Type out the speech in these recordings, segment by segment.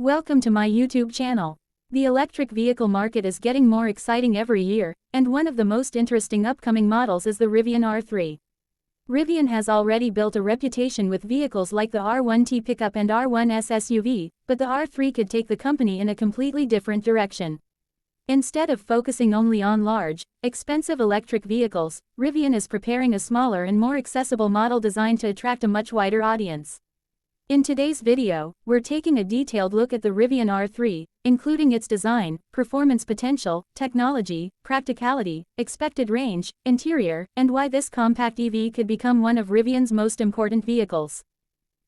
Welcome to my YouTube channel. The electric vehicle market is getting more exciting every year, and one of the most interesting upcoming models is the Rivian R3. Rivian has already built a reputation with vehicles like the R1T pickup and R1S SUV, but the R3 could take the company in a completely different direction. Instead of focusing only on large, expensive electric vehicles, Rivian is preparing a smaller and more accessible model designed to attract a much wider audience. In today's video, we're taking a detailed look at the Rivian R3, including its design, performance potential, technology, practicality, expected range, interior, and why this compact EV could become one of Rivian's most important vehicles.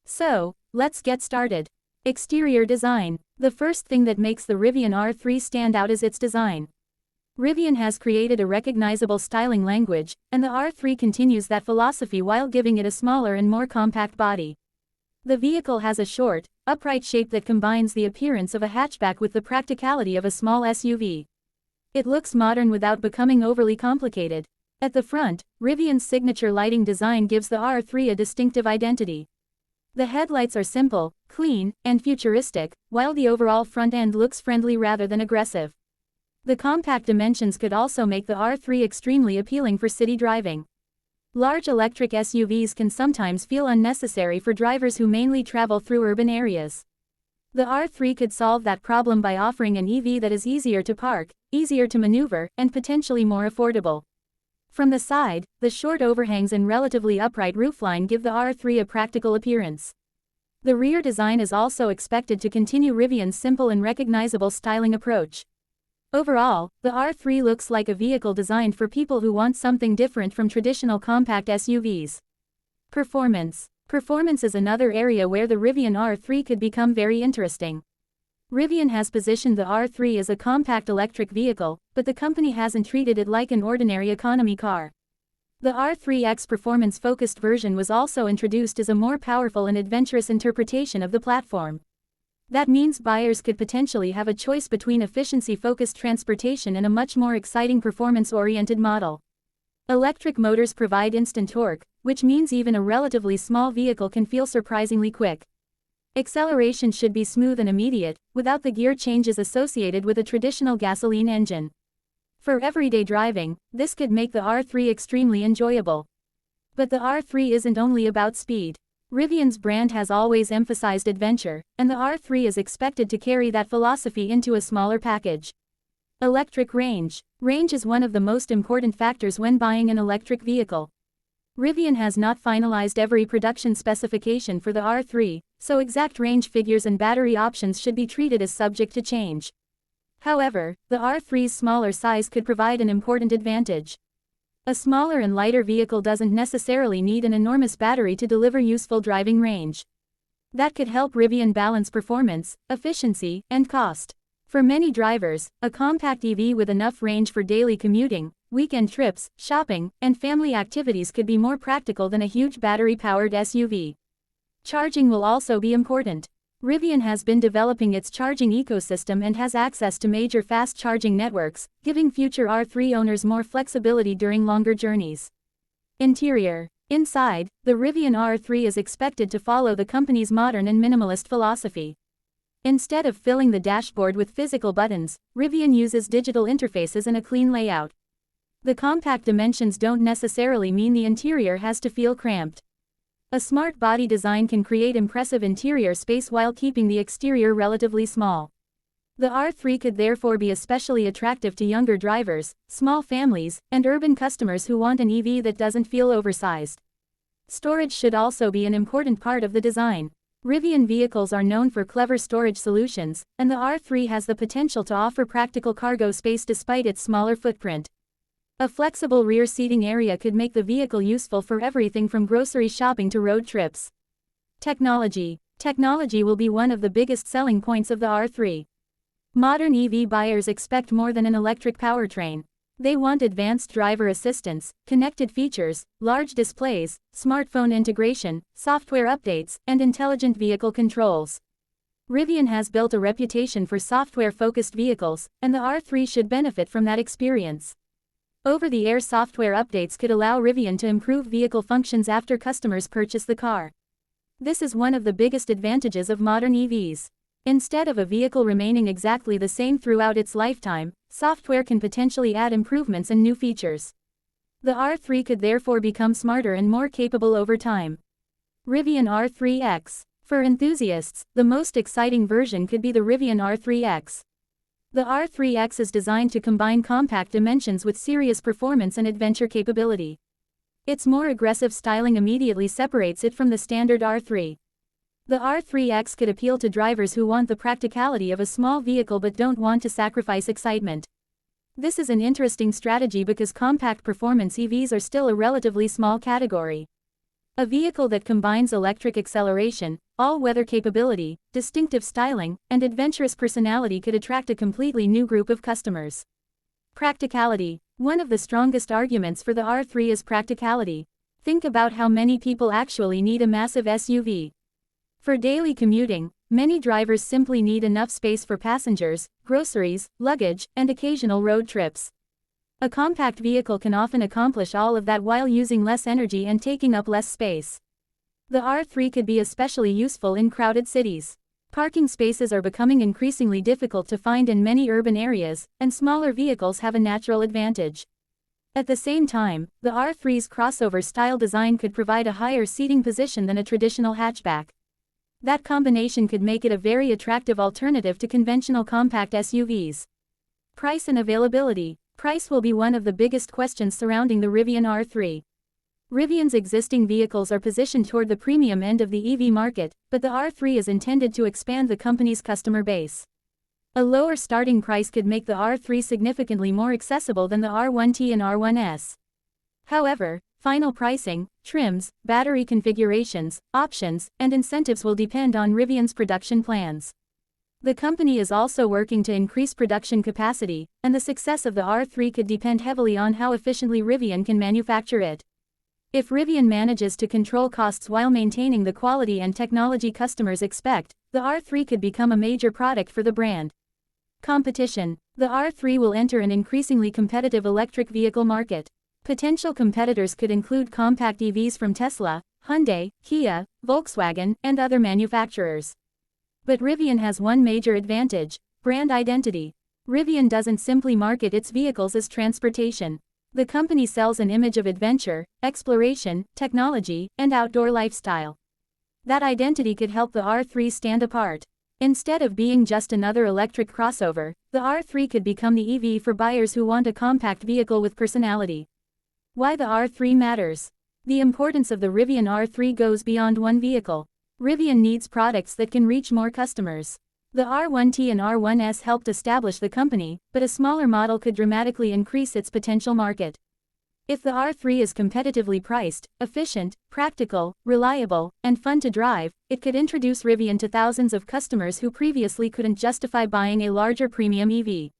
So, let's get started. Exterior design. The first thing that makes the Rivian R3 stand out is its design. Rivian has created a recognizable styling language, and the R3 continues that philosophy while giving it a smaller and more compact body. The vehicle has a short, upright shape that combines the appearance of a hatchback with the practicality of a small SUV. It looks modern without becoming overly complicated. At the front, Rivian's signature lighting design gives the R3 a distinctive identity. The headlights are simple, clean, and futuristic, while the overall front end looks friendly rather than aggressive. The compact dimensions could also make the R3 extremely appealing for city driving. Large electric SUVs can sometimes feel unnecessary for drivers who mainly travel through urban areas. The R3 could solve that problem by offering an EV that is easier to park, easier to maneuver, and potentially more affordable. From the side, the short overhangs and relatively upright roofline give the R3 a practical appearance. The rear design is also expected to continue Rivian's simple and recognizable styling approach. Overall, the R3 looks like a vehicle designed for people who want something different from traditional compact SUVs. Performance. Performance is another area where the Rivian R3 could become very interesting. Rivian has positioned the R3 as a compact electric vehicle, but the company hasn't treated it like an ordinary economy car. The R3X performance-focused version was also introduced as a more powerful and adventurous interpretation of the platform. That means buyers could potentially have a choice between efficiency-focused transportation and a much more exciting performance-oriented model. Electric motors provide instant torque, which means even a relatively small vehicle can feel surprisingly quick. Acceleration should be smooth and immediate, without the gear changes associated with a traditional gasoline engine. For everyday driving, this could make the R3 extremely enjoyable. But the R3 isn't only about speed. Rivian's brand has always emphasized adventure, and the R3 is expected to carry that philosophy into a smaller package. Electric range. Range is one of the most important factors when buying an electric vehicle. Rivian has not finalized every production specification for the R3, so exact range figures and battery options should be treated as subject to change. However, the R3's smaller size could provide an important advantage. A smaller and lighter vehicle doesn't necessarily need an enormous battery to deliver useful driving range. That could help Rivian balance performance, efficiency, and cost. For many drivers, a compact EV with enough range for daily commuting, weekend trips, shopping, and family activities could be more practical than a huge battery-powered SUV. Charging will also be important. Rivian has been developing its charging ecosystem and has access to major fast-charging networks, giving future R3 owners more flexibility during longer journeys. Interior. Inside, the Rivian R3 is expected to follow the company's modern and minimalist philosophy. Instead of filling the dashboard with physical buttons, Rivian uses digital interfaces and a clean layout. The compact dimensions don't necessarily mean the interior has to feel cramped. A smart body design can create impressive interior space while keeping the exterior relatively small. The R3 could therefore be especially attractive to younger drivers, small families, and urban customers who want an EV that doesn't feel oversized. Storage should also be an important part of the design. Rivian vehicles are known for clever storage solutions, and the R3 has the potential to offer practical cargo space despite its smaller footprint. A flexible rear seating area could make the vehicle useful for everything from grocery shopping to road trips. Technology. Technology will be one of the biggest selling points of the R3. Modern EV buyers expect more than an electric powertrain. They want advanced driver assistance, connected features, large displays, smartphone integration, software updates, and intelligent vehicle controls. Rivian has built a reputation for software-focused vehicles, and the R3 should benefit from that experience. Over-the-air software updates could allow Rivian to improve vehicle functions after customers purchase the car. This is one of the biggest advantages of modern EVs. Instead of a vehicle remaining exactly the same throughout its lifetime, software can potentially add improvements and new features. The R3 could therefore become smarter and more capable over time. Rivian R3X. For enthusiasts, the most exciting version could be the Rivian R3X. The R3X is designed to combine compact dimensions with serious performance and adventure capability. Its more aggressive styling immediately separates it from the standard R3. The R3X could appeal to drivers who want the practicality of a small vehicle but don't want to sacrifice excitement. This is an interesting strategy because compact performance EVs are still a relatively small category. A vehicle that combines electric acceleration, all-weather capability, distinctive styling, and adventurous personality could attract a completely new group of customers. Practicality. One of the strongest arguments for the R3 is practicality. Think about how many people actually need a massive SUV. For daily commuting, many drivers simply need enough space for passengers, groceries, luggage, and occasional road trips. A compact vehicle can often accomplish all of that while using less energy and taking up less space. The R3 could be especially useful in crowded cities. Parking spaces are becoming increasingly difficult to find in many urban areas, and smaller vehicles have a natural advantage. At the same time, the R3's crossover-style design could provide a higher seating position than a traditional hatchback. That combination could make it a very attractive alternative to conventional compact SUVs. Price and availability. Price will be one of the biggest questions surrounding the Rivian R3. Rivian's existing vehicles are positioned toward the premium end of the EV market, but the R3 is intended to expand the company's customer base. A lower starting price could make the R3 significantly more accessible than the R1T and R1S. However, final pricing, trims, battery configurations, options, and incentives will depend on Rivian's production plans. The company is also working to increase production capacity, and the success of the R3 could depend heavily on how efficiently Rivian can manufacture it. If Rivian manages to control costs while maintaining the quality and technology customers expect, the R3 could become a major product for the brand. Competition. The R3 will enter an increasingly competitive electric vehicle market. Potential competitors could include compact EVs from Tesla, Hyundai, Kia, Volkswagen, and other manufacturers. But Rivian has one major advantage: brand identity. Rivian doesn't simply market its vehicles as transportation. The company sells an image of adventure, exploration, technology, and outdoor lifestyle. That identity could help the R3 stand apart. Instead of being just another electric crossover, the R3 could become the EV for buyers who want a compact vehicle with personality. Why the R3 matters. The importance of the Rivian R3 goes beyond one vehicle. Rivian needs products that can reach more customers. The R1T and R1S helped establish the company, but a smaller model could dramatically increase its potential market. If the R3 is competitively priced, efficient, practical, reliable, and fun to drive, it could introduce Rivian to thousands of customers who previously couldn't justify buying a larger premium EV.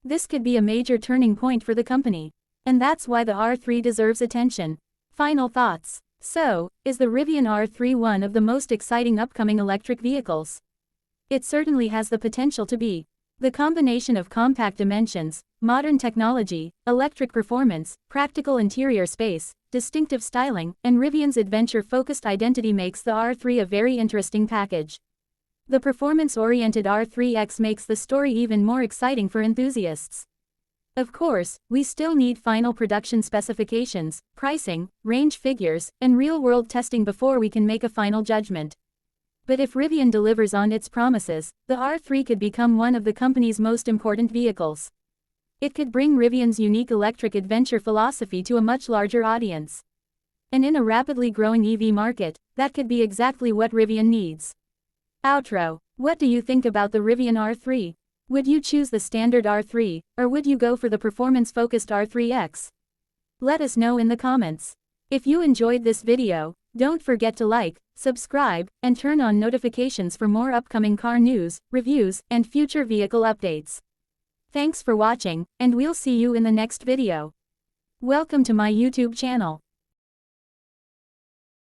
This could be a major turning point for the company. And that's why the R3 deserves attention. Final thoughts. So, is the Rivian R3 one of the most exciting upcoming electric vehicles? It certainly has the potential to be. The combination of compact dimensions, modern technology, electric performance, practical interior space, distinctive styling, and Rivian's adventure-focused identity makes the R3 a very interesting package. The performance-oriented R3X makes the story even more exciting for enthusiasts. Of course, we still need final production specifications, pricing, range figures, and real-world testing before we can make a final judgment. But if Rivian delivers on its promises, the R3 could become one of the company's most important vehicles. It could bring Rivian's unique electric adventure philosophy to a much larger audience. And in a rapidly growing EV market, that could be exactly what Rivian needs. Outro. What do you think about the Rivian R3? Would you choose the standard R3, or would you go for the performance-focused R3X? Let us know in the comments. If you enjoyed this video, don't forget to like, subscribe, and turn on notifications for more upcoming car news, reviews, and future vehicle updates. Thanks for watching, and we'll see you in the next video. Welcome to my YouTube channel.